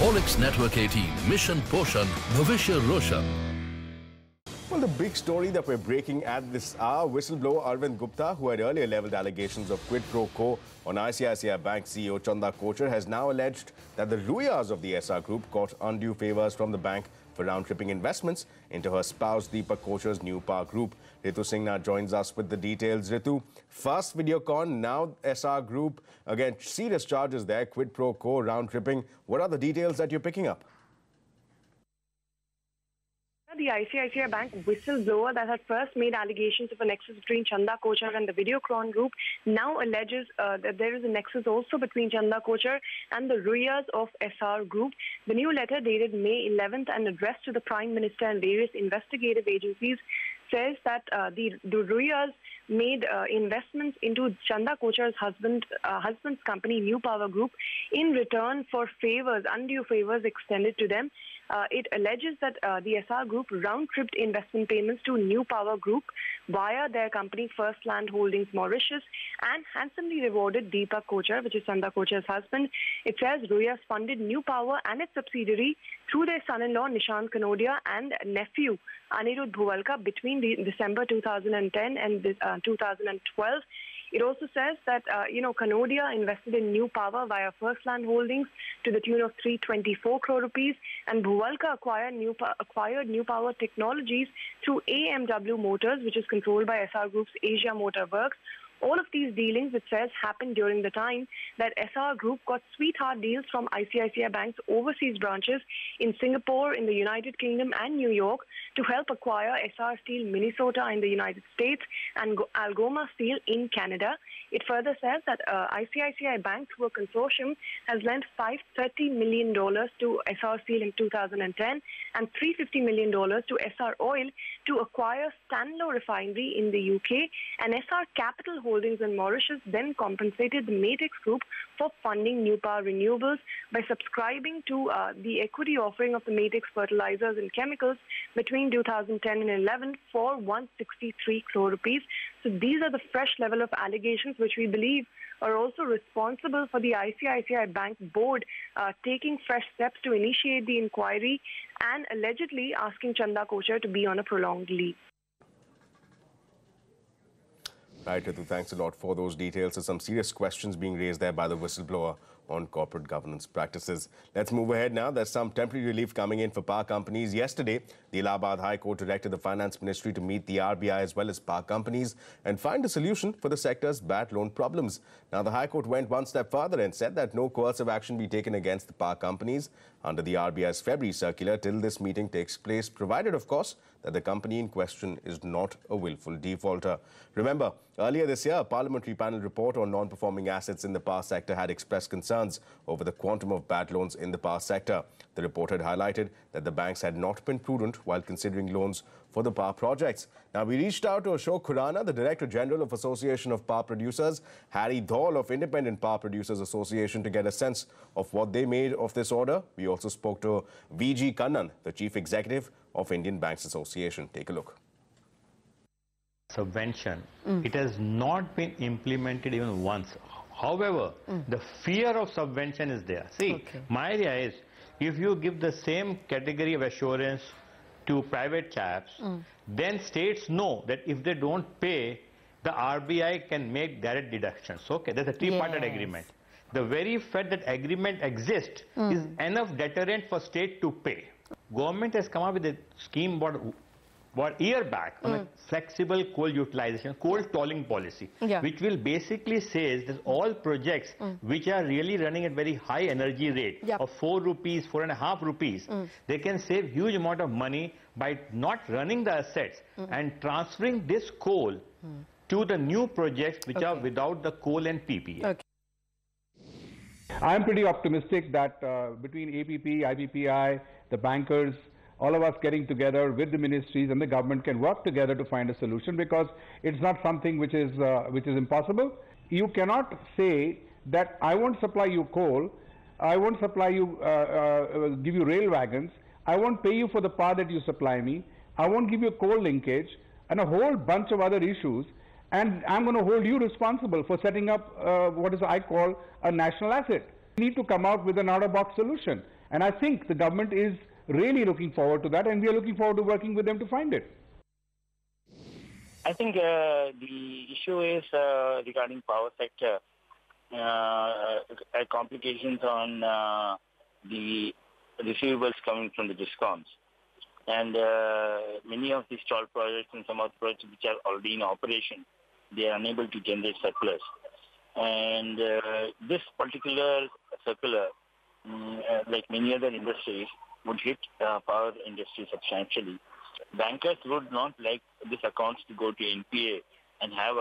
Olex Network 18, Mission Poshan, Bhavishya Roshan. Well, the big story that we're breaking at this hour, whistleblower Arvind Gupta, who had earlier leveled allegations of quid pro quo on ICICI Bank CEO Chanda Kochhar, has now alleged that the Ruias of the Essar group got undue favors from the bank for round-tripping investments into her spouse Deepak Kochhar's NuPower group. Ritu Singh now joins us with the details. Ritu, first Videocon, now Essar group. Again, serious charges there, quid pro quo, round-tripping. What are the details that you're picking up? The ICICI Bank whistleblower that had first made allegations of a nexus between Chanda Kochhar and the Videocon group now alleges that there is a nexus also between Chanda Kochhar and the Ruias of Essar group. The new letter dated May 11th and addressed to the Prime Minister and various investigative agencies says that the Ruias made investments into Chanda Kochhar's husband's company, NuPower Group, in return for favors, undue favors extended to them. It alleges that the Essar Group round-tripped investment payments to NuPower Group via their company First Land Holdings Mauritius and handsomely rewarded Deepak Kochhar, which is Chanda Kochhar's husband. It says Ruia funded NuPower and its subsidiary through their son-in-law Nishant Kanodia and nephew Anirudh Bhuvalka between December 2010 and 2012. It also says that, Kanodia invested in NuPower via First Land Holdings to the tune of 324 crore rupees, and Bhuvalka acquired NuPower Technologies through AMW Motors, which is controlled by Essar Group's Asia Motor Works. All of these dealings, it says, happened during the time that Essar Group got sweetheart deals from ICICI Bank's overseas branches in Singapore, in the United Kingdom and New York to help acquire Essar Steel Minnesota in the United States and Algoma Steel in Canada. It further says that ICICI Bank, through a consortium, has lent $530 million to Essar Steel in 2010 and $350 million to Essar Oil to acquire Stanlow Refinery in the UK, and Essar Capital Holdings in Mauritius then compensated the Matex Group for funding NuPower Renewables by subscribing to the equity offering of the Matex Fertilizers and Chemicals between 2010 and 11 for 163 crore rupees. So these are the fresh level of allegations which we believe are also responsible for the ICICI Bank board taking fresh steps to initiate the inquiry and allegedly asking Chanda Kochhar to be on a prolonged leave. Right, Ritu, thanks a lot for those details. There's some serious questions being raised there by the whistleblower on corporate governance practices. Let's move ahead now. There's some temporary relief coming in for power companies. Yesterday, the Allahabad High Court directed the Finance Ministry to meet the RBI as well as power companies and find a solution for the sector's bad loan problems. Now, the High Court went one step further and said that no coercive action be taken against the power companies under the RBI's February circular till this meeting takes place, provided, of course, that the company in question is not a willful defaulter. Remember, earlier this year, a parliamentary panel report on non-performing assets in the power sector had expressed concerns over the quantum of bad loans in the power sector. The report had highlighted that the banks had not been prudent while considering loans for the power projects. Now, we reached out to Ashok Khurana, the Director General of Association of Power Producers, Harry Dhol of Independent Power Producers Association, to get a sense of what they made of this order. We also spoke to V.G. Kannan, the Chief Executive of Indian Banks Association. Take a look. Subvention, it has not been implemented even once. However, the fear of subvention is there. See, my idea is, if you give the same category of assurance to private chaps, then states know that if they don't pay, the RBI can make direct deductions. Okay, there's a tripartite agreement. The very fact that agreement exists is enough deterrent for state to pay. Government has come up with a scheme about a year back on a flexible coal utilization, coal tolling policy, which will basically say that all projects which are really running at very high energy rate of 4 rupees, 4.5 rupees, they can save huge amount of money by not running the assets and transferring this coal to the new projects which are without the coal and PPA. I am pretty optimistic that between APP, IPPI, the bankers, all of us getting together with the ministries and the government can work together to find a solution, because it's not something which is impossible. You cannot say that I won't supply you coal, I won't supply you, give you rail wagons, I won't pay you for the power that you supply me, I won't give you coal linkage and a whole bunch of other issues, and I'm going to hold you responsible for setting up what I call a national asset. We need to come out with an out-of-box solution. And I think the government is really looking forward to that, and we are looking forward to working with them to find it. I think the issue is regarding power sector, complications on the receivables coming from the discoms. And many of these stall projects and some of the projects which are already in operation, they are unable to generate surplus. And this particular circular, like many other industries, would hit power industry substantially. Bankers would not like these accounts to go to NPA and have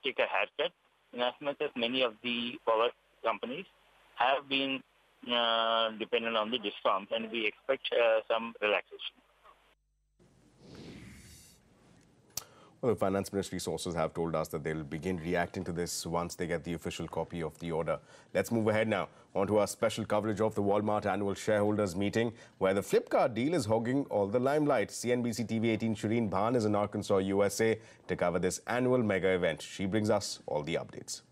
take a haircut, in as much as many of the power companies have been dependent on the discoms, and we expect some relaxation. Well, the Finance Ministry sources have told us that they'll begin reacting to this once they get the official copy of the order. Let's move ahead now onto our special coverage of the Walmart annual shareholders meeting, where the Flipkart deal is hogging all the limelight. CNBC TV18 Shireen Bhan is in Arkansas, USA, to cover this annual mega event. She brings us all the updates.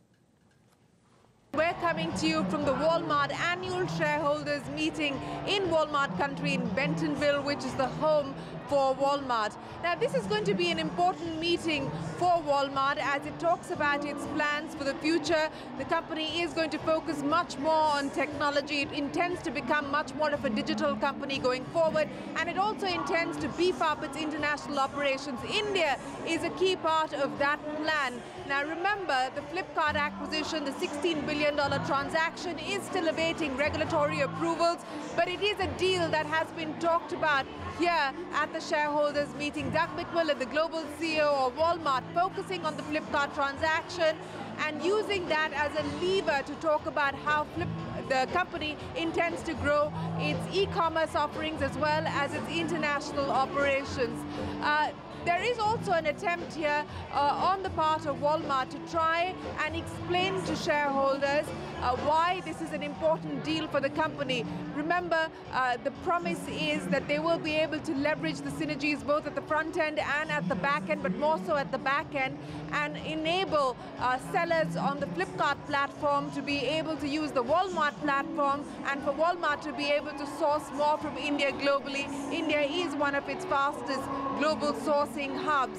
We're coming to you from the Walmart annual shareholders meeting in Walmart country in Bentonville, which is the home for Walmart. Now, this is going to be an important meeting for Walmart as it talks about its plans for the future. The company is going to focus much more on technology. It intends to become much more of a digital company going forward, and it also intends to beef up its international operations. India is a key part of that plan. Now, remember, the Flipkart acquisition, the $16 billion transaction, is still awaiting regulatory approvals, but it is a deal that has been talked about here at the shareholders meeting. Doug McMillon, the global CEO of Walmart, focusing on the Flipkart transaction and using that as a lever to talk about how the company intends to grow its e-commerce offerings as well as its international operations. There is also an attempt here on the part of Walmart to try and explain to shareholders why this is an important deal for the company. Remember, the promise is that they will be able to leverage the synergies both at the front end and at the back end, but more so at the back end, and enable sellers on the Flipkart platform to be able to use the Walmart platform, and for Walmart to be able to source more from India globally. India is one of its fastest global sourcing hubs.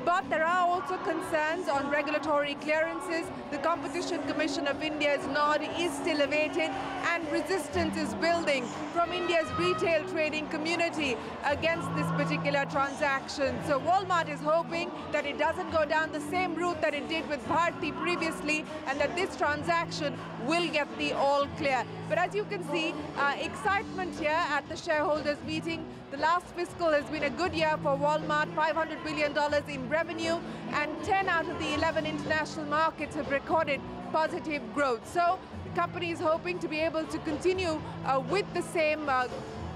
But there are also concerns on regulatory clearances. The Competition Commission of India's nod is still awaited, and resistance is building from India's retail trading community against this particular transaction. So Walmart is hoping that it doesn't go down the same route that it did with Bharti previously, and that this transaction will get the all clear. But as you can see, excitement here at the shareholders meeting. The last fiscal has been a good year for Walmart, $500 billion in revenue, and 10 out of the 11 international markets have recorded positive growth. So the company is hoping to be able to continue with the same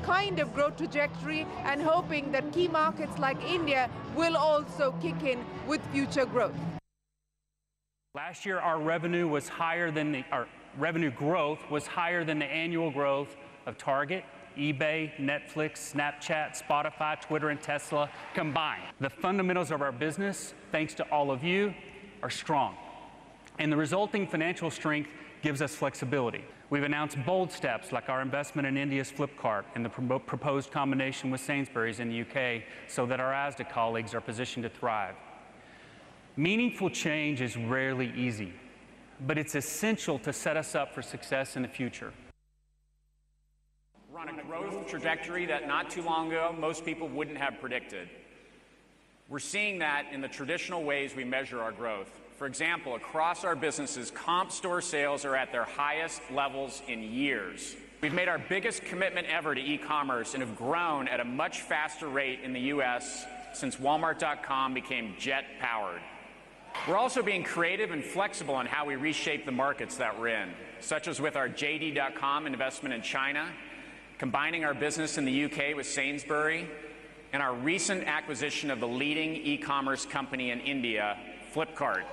kind of growth trajectory, and hoping that key markets like India will also kick in with future growth. Last year, our revenue was higher than our revenue growth was higher than the annual growth of Target, eBay, Netflix, Snapchat, Spotify, Twitter, and Tesla combined. The fundamentals of our business, thanks to all of you, are strong. And the resulting financial strength gives us flexibility. We've announced bold steps like our investment in India's Flipkart and the proposed combination with Sainsbury's in the UK, so that our Asda colleagues are positioned to thrive. Meaningful change is rarely easy, but it's essential to set us up for success in the future. We're on a growth trajectory that not too long ago most people wouldn't have predicted. We're seeing that in the traditional ways we measure our growth. For example, across our businesses, comp store sales are at their highest levels in years. We've made our biggest commitment ever to e-commerce and have grown at a much faster rate in the US since Walmart.com became jet-powered. We're also being creative and flexible on how we reshape the markets that we're in, such as with our JD.com investment in China, combining our business in the UK with Sainsbury, and our recent acquisition of the leading e-commerce company in India, Flipkart.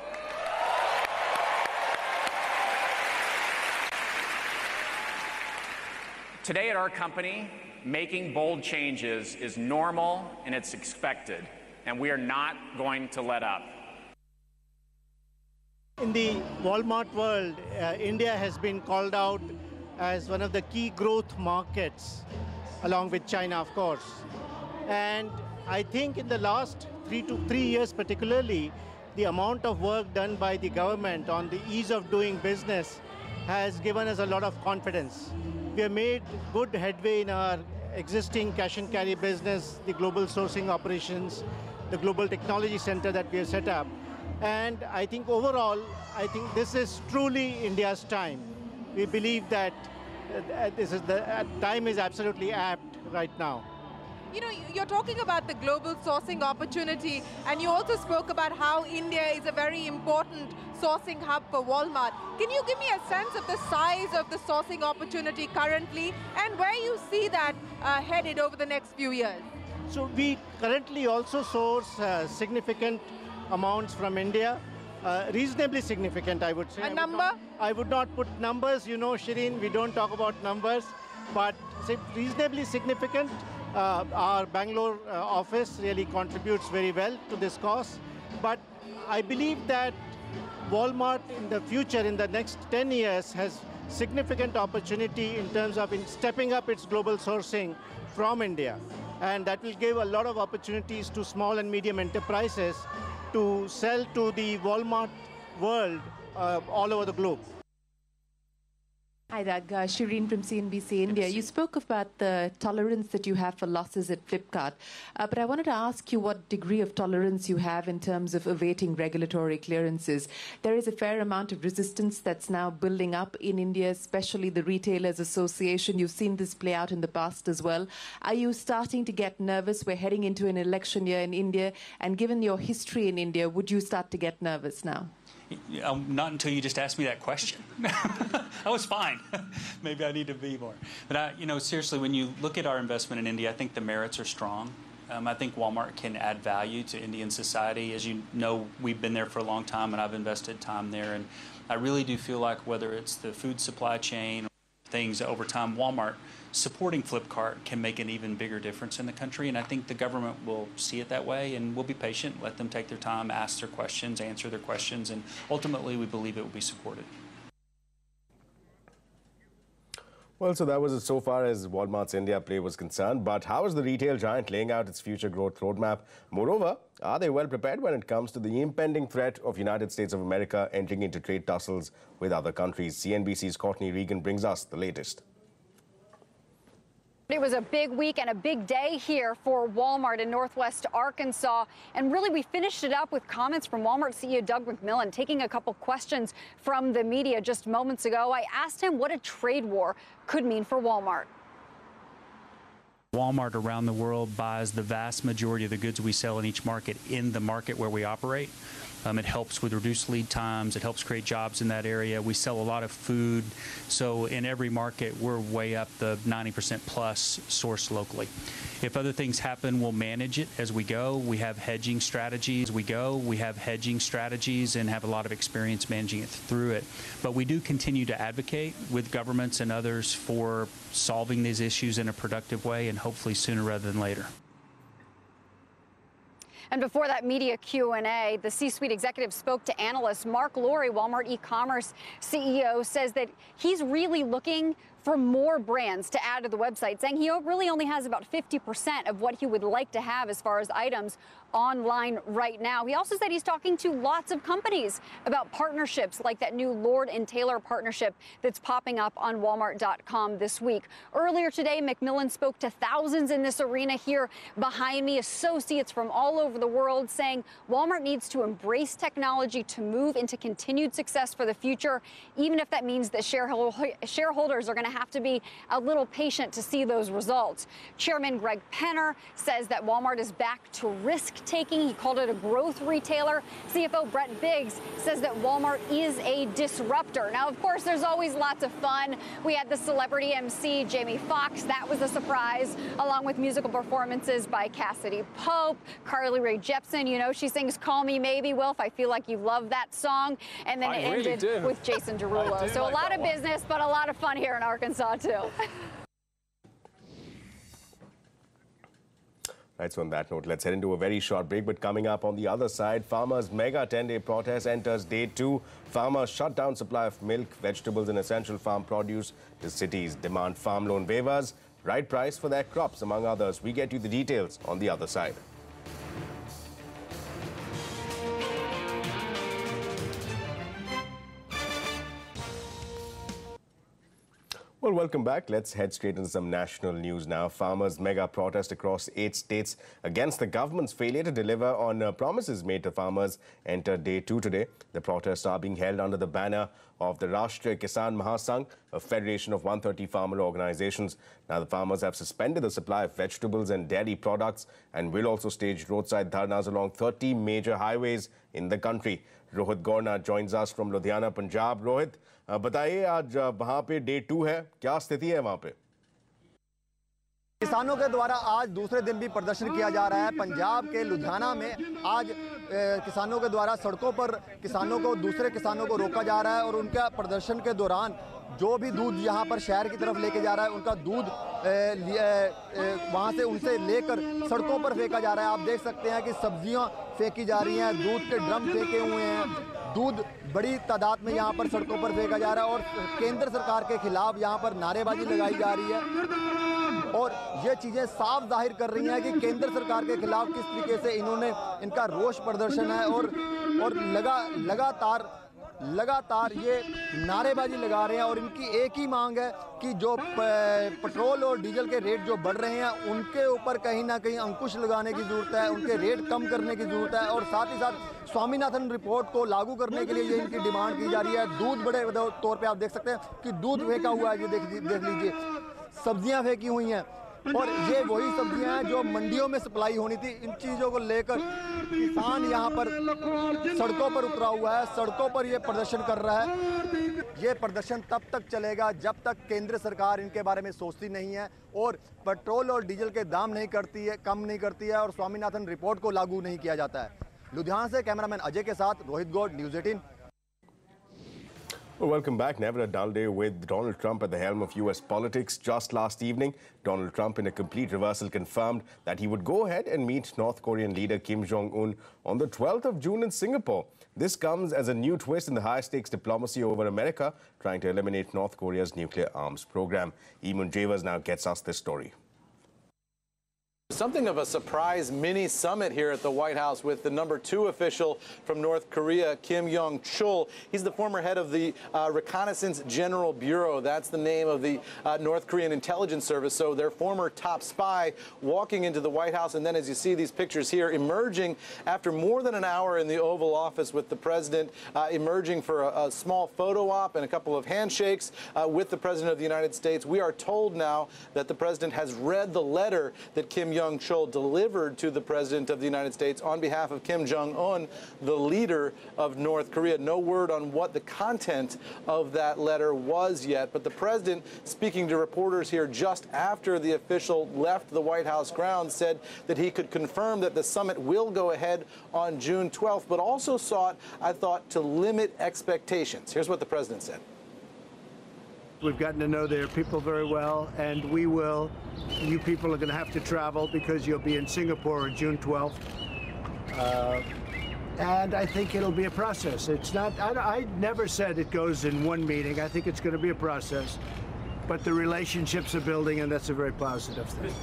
Today at our company, making bold changes is normal and it's expected, and we are not going to let up. In the Walmart world, India has been called out as one of the key growth markets, along with China, of course. And I think in the last 3 years particularly, the amount of work done by the government on the ease of doing business has given us a lot of confidence. We have made good headway in our existing cash and carry business, the global sourcing operations, the global technology center that we have set up. And I think overall, I think this is truly India's time. We believe that the time is absolutely apt right now. You know, you're talking about the global sourcing opportunity, and you also spoke about how India is a very important sourcing hub for Walmart. Can you give me a sense of the size of the sourcing opportunity currently and where you see that headed over the next few years? So we currently also source significant amounts from India, reasonably significant, I would say. A number? I would not put numbers, you know, Shireen, we don't talk about numbers, but say reasonably significant. Our Bangalore office really contributes very well to this cause. But I believe that Walmart in the future, in the next 10 years, has significant opportunity in terms of stepping up its global sourcing from India. And that will give a lot of opportunities to small and medium enterprises to sell to the Walmart world all over the globe. Hi, Rag. Shireen from CNBC India. You spoke about the tolerance that you have for losses at Flipkart, but I wanted to ask you what degree of tolerance you have in terms of awaiting regulatory clearances. There is a fair amount of resistance that's now building up in India, especially the Retailers Association. You've seen this play out in the past as well. Are you starting to get nervous? We're heading into an election year in India, and given your history in India, would you start to get nervous now? Not until you just asked me that question. I was fine. Maybe I need to be more. But, you know, seriously, when you look at our investment in India, I think the merits are strong. I think Walmart can add value to Indian society. As you know, we've been there for a long time, and I've invested time there. And I really do feel like whether it's the food supply chain or things over time, Walmart supporting Flipkart can make an even bigger difference in the country, and I think the government will see it that way, and we'll be patient, let them take their time, ask their questions, answer their questions, and ultimately we believe it will be supported. Well, so that was it so far as Walmart's India play was concerned, but how is the retail giant laying out its future growth roadmap? Moreover, are they well prepared when it comes to the impending threat of United States of America entering into trade tussles with other countries? CNBC's Courtney Regan brings us the latest. It was a big week and a big day here for Walmart in Northwest Arkansas. And really, we finished it up with comments from Walmart CEO Doug McMillon, taking a couple questions from the media just moments ago. I asked him what a trade war could mean for Walmart. Walmart around the world buys the vast majority of the goods we sell in each market in the market where we operate. It helps with reduced lead times. It helps create jobs in that area. We sell a lot of food. So in every market, we're way up the 90% plus sourced locally. If other things happen, we'll manage it as we go. We have hedging strategies. And have a lot of experience managing it through it. But we do continue to advocate with governments and others for solving these issues in a productive way, and hopefully sooner rather than later. And before that media Q&A, the C-suite executive spoke to analysts. Mark Laurie, Walmart e-commerce CEO, says that he's really looking for more brands to add to the website, saying he really only has about 50% of what he would like to have as far as items online right now. He also said he's talking to lots of companies about partnerships like that new Lord & Taylor partnership that's popping up on Walmart.com this week. Earlier today, McMillon spoke to thousands in this arena here behind me, associates from all over the world, saying Walmart needs to embrace technology to move into continued success for the future, even if that means that shareholders are going to have to be a little patient to see those results. Chairman Greg Penner says that Walmart is back to risk-taking. He called it a growth retailer. CFO Brett Biggs says that Walmart is a disruptor. Now, of course, there's always lots of fun. We had the celebrity MC, Jamie Foxx. That was a surprise, along with musical performances by Cassidy Pope, Carly Rae Jepsen. You know, she sings Call Me Maybe, Wilf. I feel like you love that song. And then it ended with Jason Derulo. So a lot of business, but a lot of fun here in Arkansas, too. Right, so on that note, let's head into a very short break. But coming up on the other side, farmers' mega 10-day protest enters day 2. Farmers shut down supply of milk, vegetables and essential farm produce. The cities demand farm loan waivers, right price for their crops, among others. We get you the details on the other side. Well, welcome back. Let's head straight into some national news now. Farmers' mega protest across 8 states against the government's failure to deliver on promises made to farmers enter day 2 today. The protests are being held under the banner of the Rashtriya Kisan Mahasangh, a federation of 130 farmer organizations. Now, the farmers have suspended the supply of vegetables and dairy products and will also stage roadside dharnas along 30 major highways in the country. Rohit Gorna joins us from Ludhiana, Punjab. Rohit, बताइए आज वहाँ पे day 2 है, क्या स्थिति है वहाँ पे? किसानों के द्वारा आज दूसरे दिन भी प्रदर्शन किया जा रहा है। पंजाब के लुधियाना में आज किसानों के द्वारा सड़कों पर दूसरे किसानों को रोका जा रहा है और उनका प्रदर्शन के दौरान जो भी दूध यहाँ पर शहर की तरफ लेके जा रहा है उनका दूध वहाँ से उनसे लेकर सड़कों पर फेंका जा रहा है। आप देख सकते हैं कि सब्जियाँ फेंकी जा रही हैं, दूध के ड्रम फेंके हुए हैं, दूध बड़ी तादाद में यहाँ पर सड़कों पर फेंका जा रहा है और केंद्र सरकार के खिलाफ यहाँ पर नारेबाजी लगाई जा रही है और ये चीज़ें साफ जाहिर कर रही हैं कि केंद्र सरकार के खिलाफ किस तरीके से इनका रोष प्रदर्शन है और लगातार ये नारेबाजी लगा रहे हैं और इनकी एक ही मांग है कि जो पेट्रोल और डीजल के रेट जो बढ़ रहे हैं उनके ऊपर कहीं ना कहीं अंकुश लगाने की ज़रूरत है, उनके रेट कम करने की ज़रूरत है और साथ ही साथ स्वामीनाथन रिपोर्ट को लागू करने के लिए ये इनकी डिमांड की जा रही है। दूध बड़े तौर पे आप देख सकते हैं कि दूध फेंका हुआ है, ये देख लीजिए, सब्जियां फेंकी हुई हैं और ये वही सब्जियां हैं जो मंडियों में सप्लाई होनी थी। इन चीज़ों को लेकर किसान यहाँ पर सड़कों पर उतरा हुआ है, सड़कों पर ये प्रदर्शन कर रहा है। ये प्रदर्शन तब तक चलेगा जब तक केंद्र सरकार इनके बारे में सोचती नहीं है और पेट्रोल और डीजल के दाम कम नहीं करती है और स्वामीनाथन रिपोर्ट को लागू नहीं किया जाता है। लुधियाना से कैमरामैन अजय के साथ Rohit Gaur, News 18। Well, welcome back. Never a dull day with Donald Trump at the helm of U.S. politics. Just last evening, Donald Trump, in a complete reversal, confirmed that he would go ahead and meet North Korean leader Kim Jong-un on the 12th of June in Singapore. This comes as a new twist in the high-stakes diplomacy over America, trying to eliminate North Korea's nuclear arms program. Eamon Javers now gets us this story. Something of a surprise mini summit here at the White House with the #2 official from North Korea, Kim Yong-chul. He's the former head of the Reconnaissance General Bureau. That's the name of the North Korean intelligence service. So their former top spy walking into the White House. And then as you see these pictures here, emerging after more than an hour in the Oval Office with the president, emerging for a small photo op and a couple of handshakes with the President of the United States. We are told now that the president has read the letter that Kim Yong-chul delivered to the President of the United States on behalf of Kim Jong-un, the leader of North Korea. No word on what the content of that letter was yet, but the President, speaking to reporters here just after the official left the White House grounds, said that he could confirm that the summit will go ahead on June 12th, but also sought, I thought, to limit expectations. Here's what the President said. We've gotten to know their people very well, and we will. You people are going to have to travel because you'll be in Singapore on June 12th. And I think it'll be a process. It's not, I never said it goes in one meeting. I think it's going to be a process. But the relationships are building, and that's a very positive thing.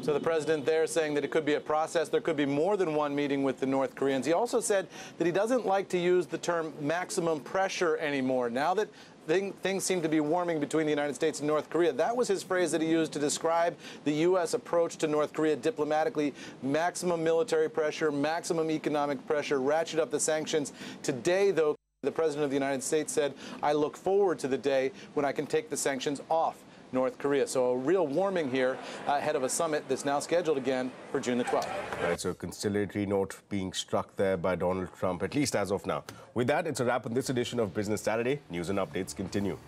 So the president there saying that it could be a process. There could be more than one meeting with the North Koreans. He also said that he doesn't like to use the term maximum pressure anymore. Now that things seem to be warming between the United States and North Korea. That was his phrase that he used to describe the U.S. approach to North Korea diplomatically. Maximum military pressure, maximum economic pressure, ratchet up the sanctions. Today, though, the President of the United States said, I look forward to the day when I can take the sanctions off North Korea. So a real warming here ahead of a summit that's now scheduled again for June the 12th. Right, so a conciliatory note being struck there by Donald Trump, at least as of now. With that, it's a wrap on this edition of Business Saturday. News and updates continue.